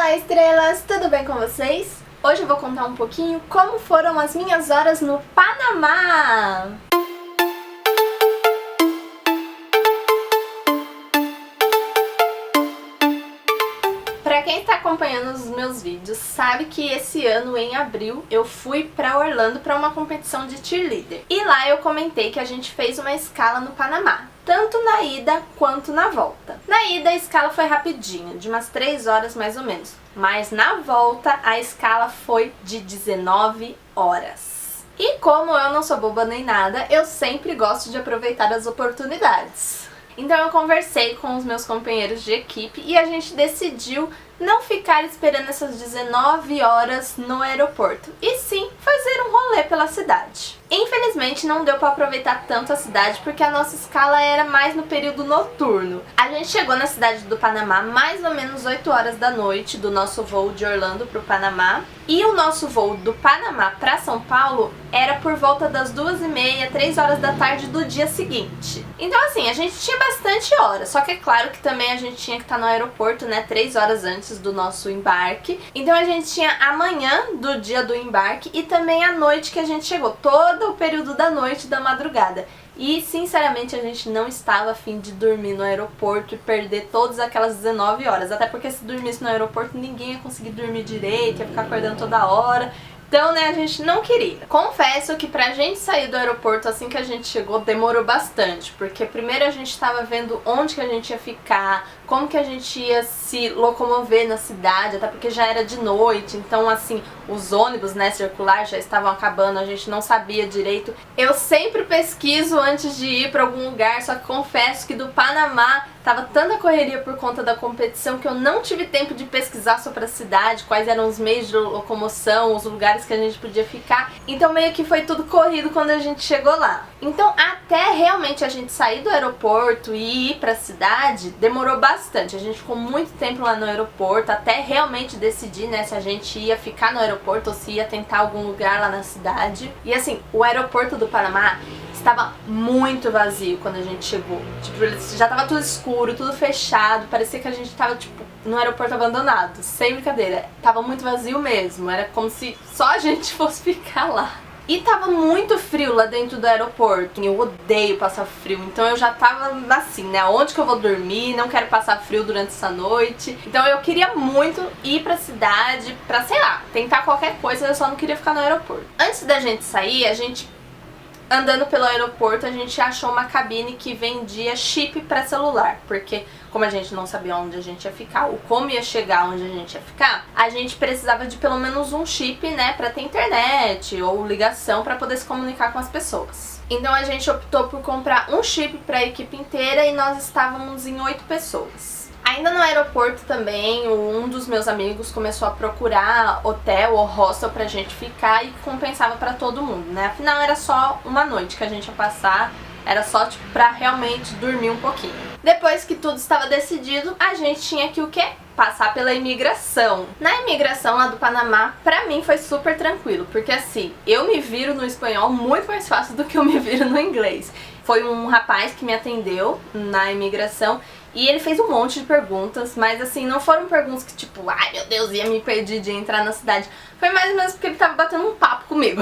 Olá, estrelas! Tudo bem com vocês? Hoje eu vou contar um pouquinho como foram as minhas horas no Panamá! Pra quem está acompanhando os meus vídeos, sabe que esse ano, em abril, eu fui pra Orlando pra uma competição de cheerleader. E lá eu comentei que a gente fez uma escala no Panamá, tanto na ida quanto na volta. Na ida a escala foi rapidinho, de umas 3 horas mais ou menos. Mas na volta a escala foi de 19 horas. E como eu não sou boba nem nada, eu sempre gosto de aproveitar as oportunidades. Então eu conversei com os meus companheiros de equipe e a gente decidiu não ficar esperando essas 19 horas no aeroporto, e sim fazer um rolê pela cidade. Infelizmente não deu para aproveitar tanto a cidade porque a nossa escala era mais no período noturno. A gente chegou na cidade do Panamá mais ou menos 8 horas da noite do nosso voo de Orlando para o Panamá, e o nosso voo do Panamá para São Paulo era por volta das 2h30, 3 horas da tarde do dia seguinte. Então assim, a gente tinha bastante hora, só que é claro que também a gente tinha que estar no aeroporto, né, 3 horas antes do nosso embarque. Então a gente tinha a manhã do dia do embarque e também a noite que a gente chegou, todo o período da noite e da madrugada. E sinceramente a gente não estava a fim de dormir no aeroporto e perder todas aquelas 19 horas, até porque se dormisse no aeroporto ninguém ia conseguir dormir direito, ia ficar acordando toda hora. Então, né, a gente não queria. Confesso que pra gente sair do aeroporto assim que a gente chegou demorou bastante, porque primeiro a gente tava vendo onde que a gente ia ficar, como que a gente ia se locomover na cidade, até porque já era de noite, então assim, os ônibus, né, circulares já estavam acabando, a gente não sabia direito. Eu sempre pesquiso antes de ir pra algum lugar, só que confesso que do Panamá tava tanta correria por conta da competição que eu não tive tempo de pesquisar sobre a cidade, quais eram os meios de locomoção, os lugares que a gente podia ficar. Então meio que foi tudo corrido quando a gente chegou lá. Então até realmente a gente sair do aeroporto e ir pra cidade, demorou bastante. A gente ficou muito tempo lá no aeroporto, até realmente decidir, né, se a gente ia ficar no aeroporto ou se ia tentar algum lugar lá na cidade. E assim, o aeroporto do Panamá estava muito vazio quando a gente chegou. Tipo, já tava tudo escuro, tudo fechado, parecia que a gente tava, tipo, no aeroporto abandonado, sem brincadeira. Tava muito vazio mesmo, era como se só a gente fosse ficar lá. E tava muito frio lá dentro do aeroporto, eu odeio passar frio, então eu já tava assim, né, onde que eu vou dormir, não quero passar frio durante essa noite. Então eu queria muito ir pra cidade, pra, sei lá, tentar qualquer coisa, eu só não queria ficar no aeroporto. Antes da gente sair, a gente... andando pelo aeroporto, a gente achou uma cabine que vendia chip para celular, porque como a gente não sabia onde a gente ia ficar ou como ia chegar onde a gente ia ficar, a gente precisava de pelo menos um chip, né, para ter internet ou ligação para poder se comunicar com as pessoas. Então a gente optou por comprar um chip para a equipe inteira e nós estávamos em 8 pessoas. Ainda no aeroporto também, um dos meus amigos começou a procurar hotel ou hostel pra gente ficar e compensava pra todo mundo, né? Afinal era só uma noite que a gente ia passar, era só tipo pra realmente dormir um pouquinho. Depois que tudo estava decidido, a gente tinha que o quê? Passar pela imigração. Na imigração lá do Panamá, pra mim foi super tranquilo, porque assim, eu me viro no espanhol muito mais fácil do que eu me viro no inglês. Foi um rapaz que me atendeu na imigração e ele fez um monte de perguntas, mas assim, não foram perguntas que tipo, ai meu Deus, ia me perder de entrar na cidade. Foi mais ou menos porque ele tava batendo um papo comigo.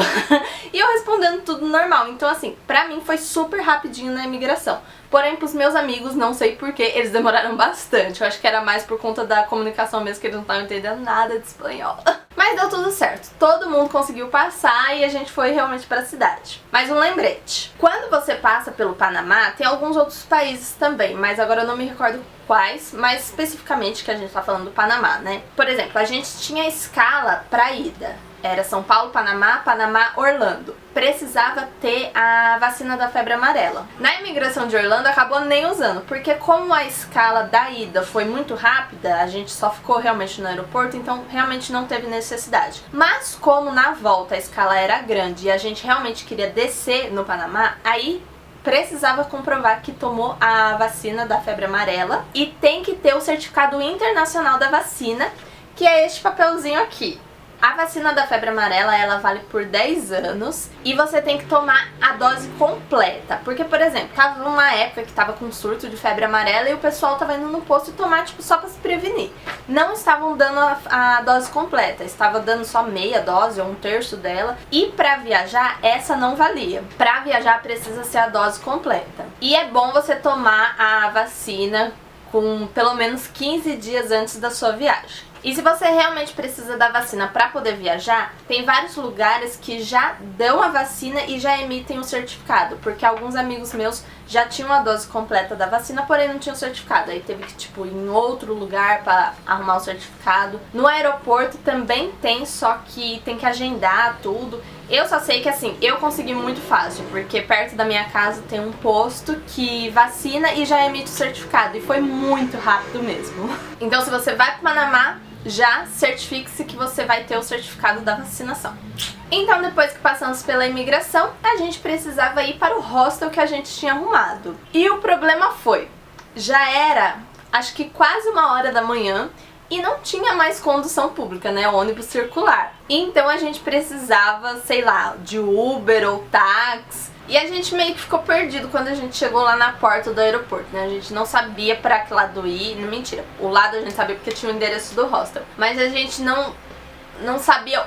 E eu respondendo tudo normal. Então assim, pra mim foi super rapidinho na imigração. Porém, pros meus amigos, não sei porquê, eles demoraram bastante. Eu acho que era mais por conta da comunicação mesmo, que eles não estavam entendendo nada de espanhol. Mas deu tudo certo. Todo mundo conseguiu passar e a gente foi realmente pra cidade. Mais um lembrete. Quando você passa pelo Panamá, tem alguns outros países também, mas agora eu não me recordo quais, mas especificamente que a gente tá falando do Panamá, né? Por exemplo, a gente tinha escala pra ida. Era São Paulo, Panamá, Panamá, Orlando. Precisava ter a vacina da febre amarela. Na imigração de Orlando acabou nem usando, porque como a escala da ida foi muito rápida, a gente só ficou realmente no aeroporto, então realmente não teve necessidade. Mas como na volta a escala era grande e a gente realmente queria descer no Panamá, aí precisava comprovar que tomou a vacina da febre amarela e tem que ter o certificado internacional da vacina, que é este papelzinho aqui. A vacina da febre amarela, ela vale por 10 anos e você tem que tomar a dose completa. Porque, por exemplo, tava numa época que tava com surto de febre amarela e o pessoal tava indo no posto tomar, tipo, só pra se prevenir. Não estavam dando a dose completa, estava dando só meia dose ou um terço dela. E pra viajar, essa não valia. Pra viajar precisa ser a dose completa. E é bom você tomar a vacina com pelo menos 15 dias antes da sua viagem. E se você realmente precisa da vacina para poder viajar, tem vários lugares que já dão a vacina e já emitem o certificado, porque alguns amigos meus já tinham a dose completa da vacina, porém não tinham o certificado. Aí teve que, tipo, ir em outro lugar para arrumar o certificado. No aeroporto também tem, só que tem que agendar tudo. Eu só sei que, assim, eu consegui muito fácil, porque perto da minha casa tem um posto que vacina e já emite o certificado, e foi muito rápido mesmo. Então, se você vai para o Panamá, já certifique-se que você vai ter o certificado da vacinação. Então, depois que passamos pela imigração, a gente precisava ir para o hostel que a gente tinha arrumado. E o problema foi, já era, acho que quase 1h da manhã, e não tinha mais condução pública, né, ônibus circular. Então a gente precisava, sei lá, de Uber ou táxi. E a gente meio que ficou perdido quando a gente chegou lá na porta do aeroporto, né? A gente não sabia pra que lado ir. Não, mentira, o lado a gente sabia porque tinha o endereço do hostel. Mas a gente não sabia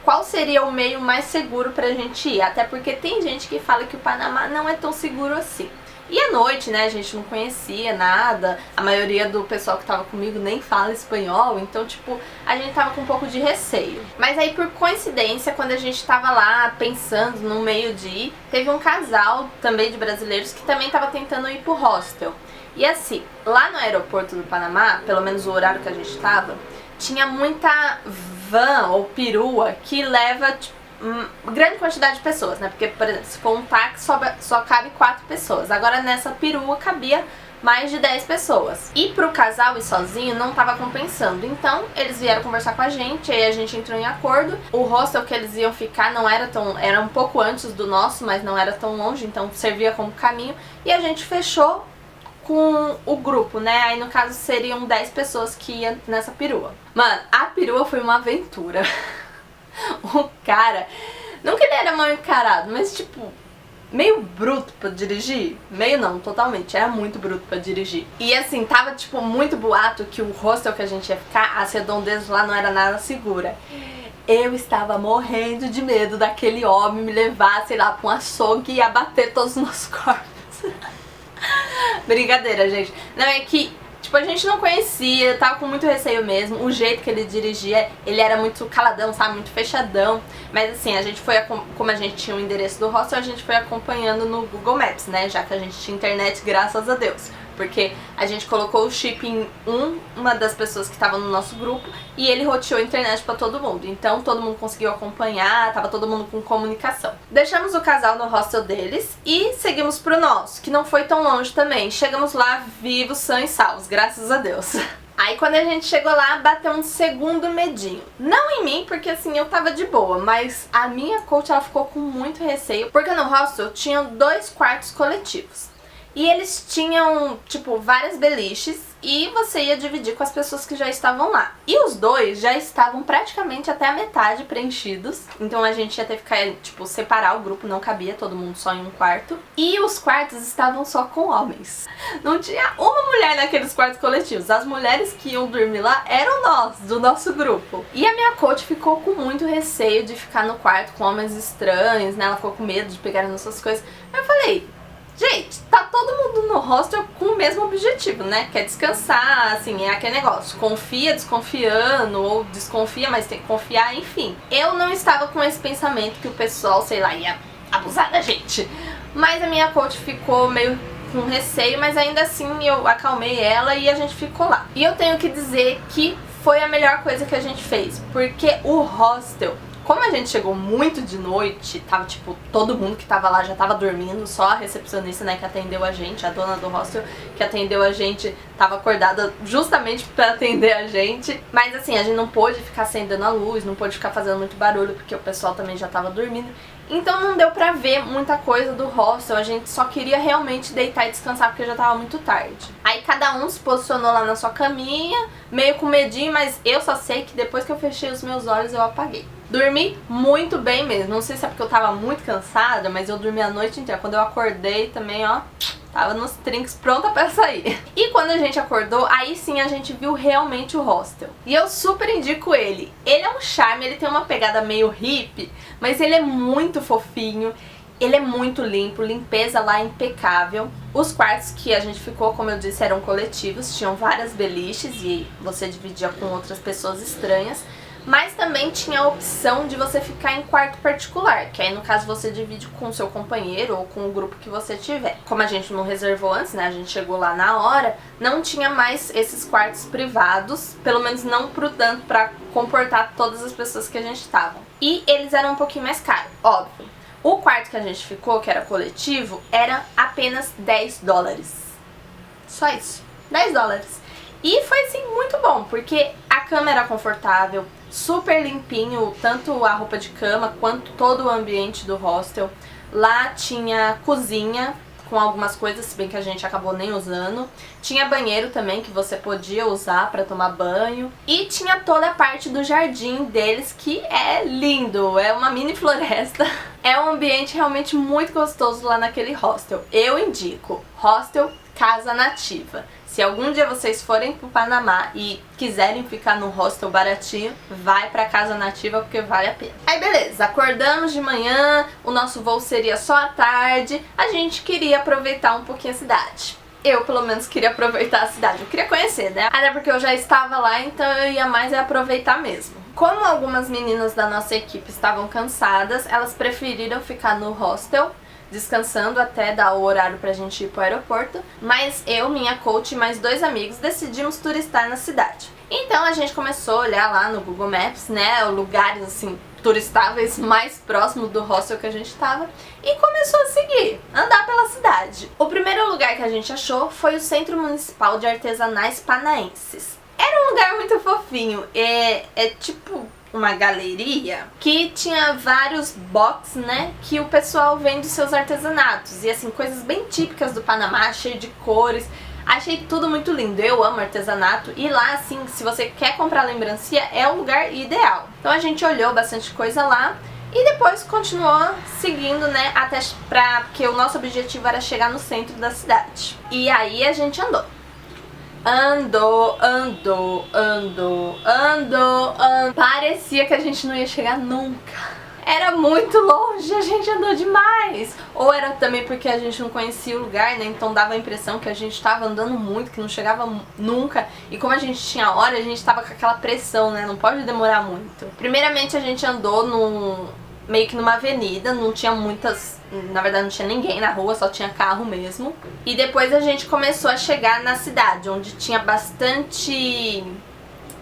qual seria o meio mais seguro pra gente ir. Até porque tem gente que fala que o Panamá não é tão seguro assim. E à noite, né, a gente não conhecia nada, a maioria do pessoal que tava comigo nem fala espanhol, então, tipo, a gente tava com um pouco de receio. Mas aí, por coincidência, quando a gente tava lá pensando no meio de ir, teve um casal também de brasileiros que também tava tentando ir pro hostel. E assim, lá no aeroporto do Panamá, pelo menos o horário que a gente tava, tinha muita van ou perua que leva, tipo, grande quantidade de pessoas, né? Porque, por exemplo, se for um táxi só cabe 4 pessoas. Agora nessa perua cabia mais de 10 pessoas. E pro casal ir sozinho não tava compensando. Então eles vieram conversar com a gente, aí a gente entrou em acordo. O hostel que eles iam ficar não era tão... era um pouco antes do nosso, mas não era tão longe, então servia como caminho. E a gente fechou com o grupo, né? Aí no caso seriam 10 pessoas que iam nessa perua. Mano, a perua foi uma aventura. O cara, não que ele era mal encarado, mas tipo, meio bruto pra dirigir. Meio não, totalmente, era muito bruto pra dirigir. E assim, tava tipo muito boato que o hostel que a gente ia ficar, as redondezas lá não era nada segura. Eu estava morrendo de medo daquele homem me levar, sei lá, pra um açougue e abater todos os nossos corpos. Brincadeira, gente. Não, é que tipo, a gente não conhecia, tava com muito receio mesmo. O jeito que ele dirigia, ele era muito caladão, sabe? Muito fechadão. Mas assim, a gente foi, como a gente tinha o endereço do hostel, a gente foi acompanhando no Google Maps, né? Já que a gente tinha internet, graças a Deus. Porque a gente colocou o chip em uma das pessoas que estava no nosso grupo e ele roteou a internet pra todo mundo. Então todo mundo conseguiu acompanhar, tava todo mundo com comunicação. Deixamos o casal no hostel deles e seguimos pro nosso, que não foi tão longe também. Chegamos lá vivos, sãos e salvos, graças a Deus. Aí quando a gente chegou lá, bateu um segundo medinho. Não em mim, porque assim, eu tava de boa, mas a minha coach, ela ficou com muito receio, porque no hostel tinham 2 quartos coletivos. E eles tinham, tipo, várias beliches e você ia dividir com as pessoas que já estavam lá. E os 2 já estavam praticamente até a metade preenchidos. Então a gente ia ter que, tipo, separar o grupo, não cabia todo mundo só em um quarto. E os quartos estavam só com homens. Não tinha uma mulher naqueles quartos coletivos. As mulheres que iam dormir lá eram nós, do nosso grupo. E a minha coach ficou com muito receio de ficar no quarto com homens estranhos, né? Ela ficou com medo de pegar nossas coisas. Eu falei, gente, tá todo mundo no hostel com o mesmo objetivo, né? Quer descansar, assim, é aquele negócio. Confia desconfiando, ou desconfia, mas tem que confiar, enfim. Eu não estava com esse pensamento que o pessoal, sei lá, ia abusar da gente. Mas a minha coach ficou meio com receio, mas ainda assim eu acalmei ela e a gente ficou lá. E eu tenho que dizer que foi a melhor coisa que a gente fez, porque o hostel... Como a gente chegou muito de noite, tava tipo, todo mundo que tava lá já tava dormindo, só a recepcionista, né, que atendeu a gente, a dona do hostel, que atendeu a gente, tava acordada justamente pra atender a gente. Mas assim, a gente não pôde ficar acendendo a luz, não pôde ficar fazendo muito barulho, porque o pessoal também já tava dormindo. Então não deu pra ver muita coisa do hostel, a gente só queria realmente deitar e descansar porque já tava muito tarde. Aí cada um se posicionou lá na sua caminha, meio com medinho, mas eu só sei que depois que eu fechei os meus olhos eu apaguei. Dormi muito bem mesmo, não sei se é porque eu tava muito cansada, mas eu dormi a noite inteira. Quando eu acordei também, ó, tava nos trinques, pronta pra sair. E quando a gente acordou, aí sim a gente viu realmente o hostel. E eu super indico ele. Ele é um charme, ele tem uma pegada meio hippie, mas ele é muito fofinho. Ele é muito limpo, limpeza lá é impecável. Os quartos que a gente ficou, como eu disse, eram coletivos, tinham várias beliches e você dividia com outras pessoas estranhas. Mas também tinha a opção de você ficar em quarto particular, que aí no caso você divide com o seu companheiro ou com o grupo que você tiver. Como a gente não reservou antes, né, a gente chegou lá na hora, não tinha mais esses quartos privados, pelo menos não pro tanto pra comportar todas as pessoas que a gente tava. E eles eram um pouquinho mais caros, óbvio. O quarto que a gente ficou, que era coletivo, era apenas 10 dólares. Só isso, 10 dólares. E foi assim muito bom, porque a cama era confortável, super limpinho, tanto a roupa de cama quanto todo o ambiente do hostel. Lá tinha cozinha com algumas coisas, se bem que a gente acabou nem usando. Tinha banheiro também que você podia usar para tomar banho. E tinha toda a parte do jardim deles, que é lindo, é uma mini floresta. É um ambiente realmente muito gostoso lá naquele hostel. Eu indico, hostel Casa Nativa. Se algum dia vocês forem pro Panamá e quiserem ficar num hostel baratinho, vai pra Casa Nativa porque vale a pena. Aí beleza, acordamos de manhã, o nosso voo seria só à tarde, a gente queria aproveitar um pouquinho a cidade. Eu, pelo menos, queria aproveitar a cidade, eu queria conhecer, né? Até porque eu já estava lá, então eu ia mais aproveitar mesmo. Como algumas meninas da nossa equipe estavam cansadas, elas preferiram ficar no hostel, descansando até dar o horário pra gente ir pro aeroporto, mas eu, minha coach e mais 2 amigos decidimos turistar na cidade. Então a gente começou a olhar lá no Google Maps, né, lugares assim turistáveis mais próximos do hostel que a gente tava e começou a seguir, andar pela cidade. O primeiro lugar que a gente achou foi o Centro Municipal de Artesanais Panaenses. Era um lugar muito fofinho, é tipo uma galeria que tinha vários boxes, né, que o pessoal vende seus artesanatos e assim, coisas bem típicas do Panamá, cheio de cores. Achei tudo muito lindo, eu amo artesanato e lá assim, se você quer comprar lembrancinha, é o lugar ideal. Então a gente olhou bastante coisa lá e depois continuou seguindo, né, porque o nosso objetivo era chegar no centro da cidade. E aí a gente andou. Andou. Parecia que a gente não ia chegar nunca. Era muito longe, a gente andou demais. Ou era também porque a gente não conhecia o lugar, né? Então dava a impressão que a gente tava andando muito, que não chegava nunca. E como a gente tinha hora, a gente tava com aquela pressão, né? Não pode demorar muito. Primeiramente a gente andou meio que numa avenida, não tinha muitas, na verdade não tinha ninguém na rua, só tinha carro mesmo. E depois a gente começou a chegar na cidade, onde tinha bastante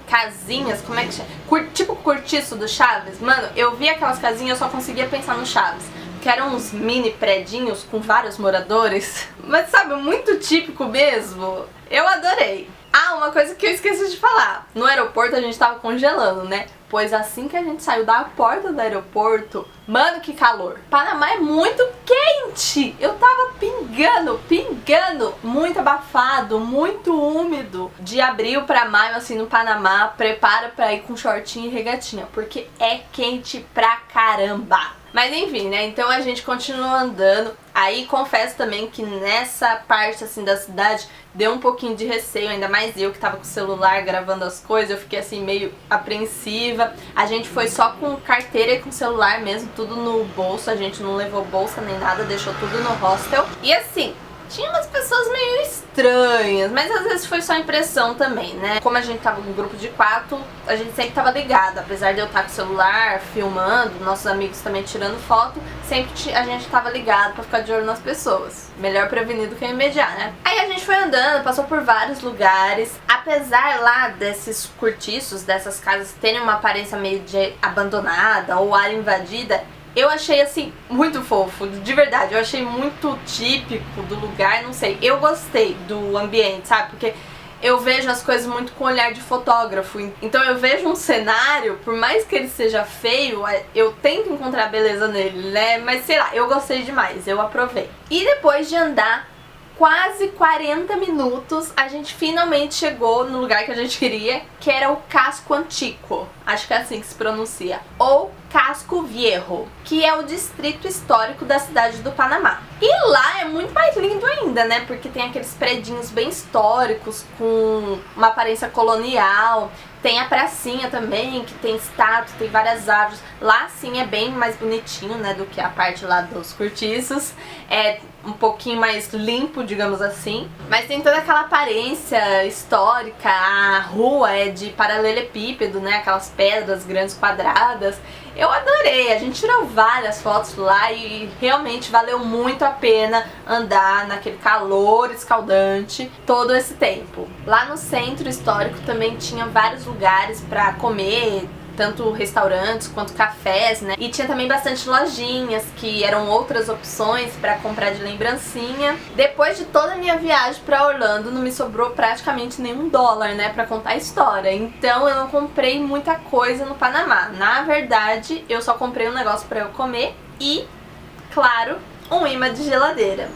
casinhas, como é que chama? Tipo cortiço do Chaves. Mano, eu vi aquelas casinhas, eu só conseguia pensar no Chaves, que eram uns mini predinhos com vários moradores. Mas sabe, muito típico mesmo. Eu adorei. Ah, uma coisa que eu esqueci de falar. No aeroporto a gente tava congelando, né? Pois assim que a gente saiu da porta do aeroporto, mano, que calor. Panamá é muito quente. Eu tava pingando, muito abafado, muito úmido. De abril pra maio, assim, no Panamá, prepara pra ir com shortinho e regatinha, porque é quente pra caramba. Mas enfim, né, então a gente continuou andando. Aí confesso também que nessa parte assim da cidade deu um pouquinho de receio, ainda mais eu que tava com o celular gravando as coisas, eu fiquei assim meio apreensiva. A gente foi só com carteira e com celular mesmo, tudo no bolso, a gente não levou bolsa nem nada, deixou tudo no hostel. E assim, tinha umas pessoas meio estranhas, mas às vezes foi só impressão também, né? Como a gente tava com um grupo de 4, a gente sempre tava ligado, apesar de eu estar com o celular, filmando, nossos amigos também tirando foto, sempre a gente tava ligado pra ficar de olho nas pessoas. Melhor prevenir do que remediar, né? Aí a gente foi andando, passou por vários lugares, apesar lá desses cortiços, dessas casas terem uma aparência meio de abandonada ou área invadida, eu achei assim muito fofo, de verdade, eu achei muito típico do lugar, não sei, eu gostei do ambiente, sabe, porque eu vejo as coisas muito com olhar de fotógrafo. Então eu vejo um cenário, por mais que ele seja feio, eu tento encontrar beleza nele, né? Mas sei lá, eu gostei demais, eu aprovei. E depois de andar quase 40 minutos, a gente finalmente chegou no lugar que a gente queria, que era o Casco Antico. Acho que é assim que se pronuncia. Ou Casco Viejo, que é o distrito histórico da cidade do Panamá. E lá é muito mais lindo ainda, né? Porque tem aqueles predinhos bem históricos, com uma aparência colonial. Tem a pracinha também, que tem estátua, tem várias árvores. Lá sim é bem mais bonitinho, né, do que a parte lá dos cortiços. É um pouquinho mais limpo, digamos assim. Mas tem toda aquela aparência histórica. A rua é de paralelepípedo, né, aquelas pedras grandes quadradas. Eu adorei, a gente tirou várias fotos lá e realmente valeu muito a pena andar naquele calor escaldante todo esse tempo. Lá no centro histórico também tinha vários lugares pra comer, tanto restaurantes quanto cafés, né? E tinha também bastante lojinhas, que eram outras opções pra comprar de lembrancinha. Depois de toda a minha viagem pra Orlando, não me sobrou praticamente nenhum dólar, né, pra contar a história. Então eu não comprei muita coisa no Panamá. Na verdade, eu só comprei um negócio pra eu comer e, claro, um imã de geladeira.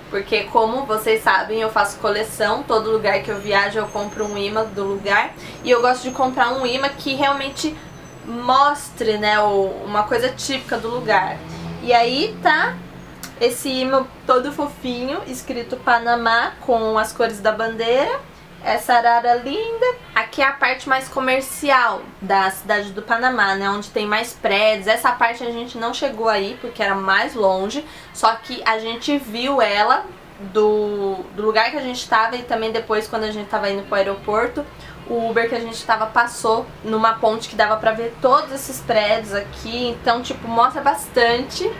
Porque, como vocês sabem, eu faço coleção, todo lugar que eu viajo eu compro um imã do lugar. E eu gosto de comprar um imã que realmente mostre, né, uma coisa típica do lugar. E aí tá esse imã todo fofinho, escrito Panamá, com as cores da bandeira. Essa arara linda. Aqui é a parte mais comercial da cidade do Panamá, né, onde tem mais prédios. Essa parte a gente não chegou aí porque era mais longe, só que a gente viu ela do lugar que a gente estava e também depois quando a gente estava indo pro aeroporto. O Uber que a gente estava passou numa ponte que dava pra ver todos esses prédios aqui, então tipo, mostra bastante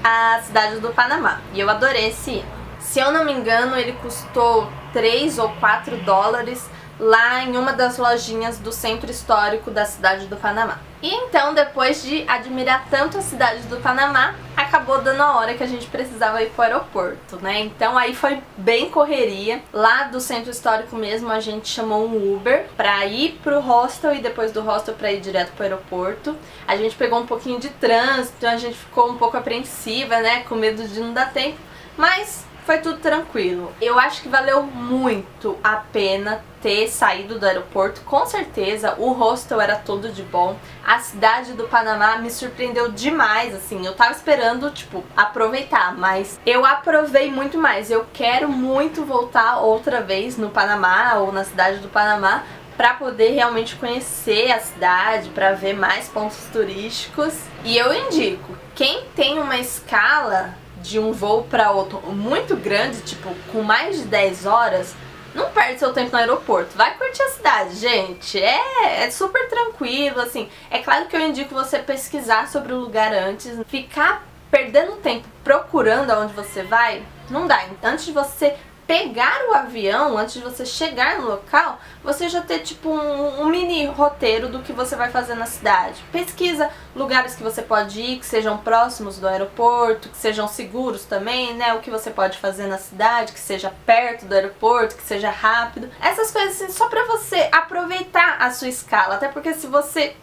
a cidade do Panamá. E eu adorei esse imã. Se eu não me engano, ele custou 3 ou 4 dólares lá em uma das lojinhas do centro histórico da cidade do Panamá. E então, depois de admirar tanto a cidade do Panamá, acabou dando a hora que a gente precisava ir pro aeroporto, né? Então aí foi bem correria. Lá do centro histórico mesmo a gente chamou um Uber pra ir pro hostel e depois do hostel pra ir direto pro aeroporto. A gente pegou um pouquinho de trânsito, então a gente ficou um pouco apreensiva, né? Com medo de não dar tempo, mas foi tudo tranquilo. Eu acho que valeu muito a pena ter saído do aeroporto, com certeza. O hostel era tudo de bom. A cidade do Panamá me surpreendeu demais, assim. Eu tava esperando, tipo, aproveitar, mas eu aprovei muito mais. Eu quero muito voltar outra vez no Panamá ou na cidade do Panamá para poder realmente conhecer a cidade, para ver mais pontos turísticos. E eu indico, quem tem uma escala de um voo para outro muito grande, tipo, com mais de 10 horas, não perde seu tempo no aeroporto. Vai curtir a cidade, gente. É super tranquilo, assim. É claro que eu indico você pesquisar sobre o lugar antes. Ficar perdendo tempo procurando aonde você vai, não dá. Antes de você pegar o avião, antes de você chegar no local, você já ter tipo um mini roteiro do que você vai fazer na cidade. Pesquisa lugares que você pode ir, que sejam próximos do aeroporto, que sejam seguros também, né? O que você pode fazer na cidade, que seja perto do aeroporto, que seja rápido. Essas coisas assim, só pra você aproveitar a sua escala. Até porque se você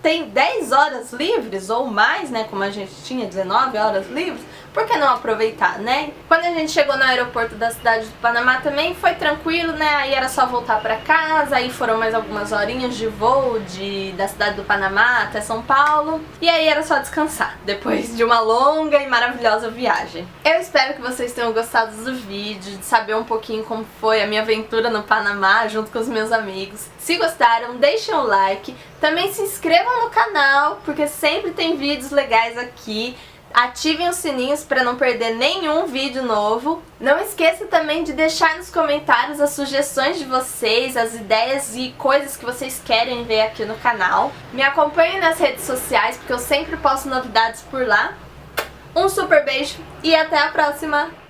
tem 10 horas livres ou mais, né, como a gente tinha 19 horas livres, por que não aproveitar, né? Quando a gente chegou no aeroporto da cidade do Panamá também foi tranquilo, né? Aí era só voltar pra casa, aí foram mais algumas horinhas de voo da cidade do Panamá até São Paulo, e aí era só descansar, depois de uma longa e maravilhosa viagem. Eu espero que vocês tenham gostado do vídeo, de saber um pouquinho como foi a minha aventura no Panamá junto com os meus amigos. Se gostaram, deixem um like, também se inscrevam no canal, porque sempre tem vídeos legais aqui. Ativem os sininhos para não perder nenhum vídeo novo. Não esqueça também de deixar nos comentários as sugestões de vocês, as ideias e coisas que vocês querem ver aqui no canal. Me acompanhem nas redes sociais, porque eu sempre posto novidades por lá. Um super beijo e até a próxima!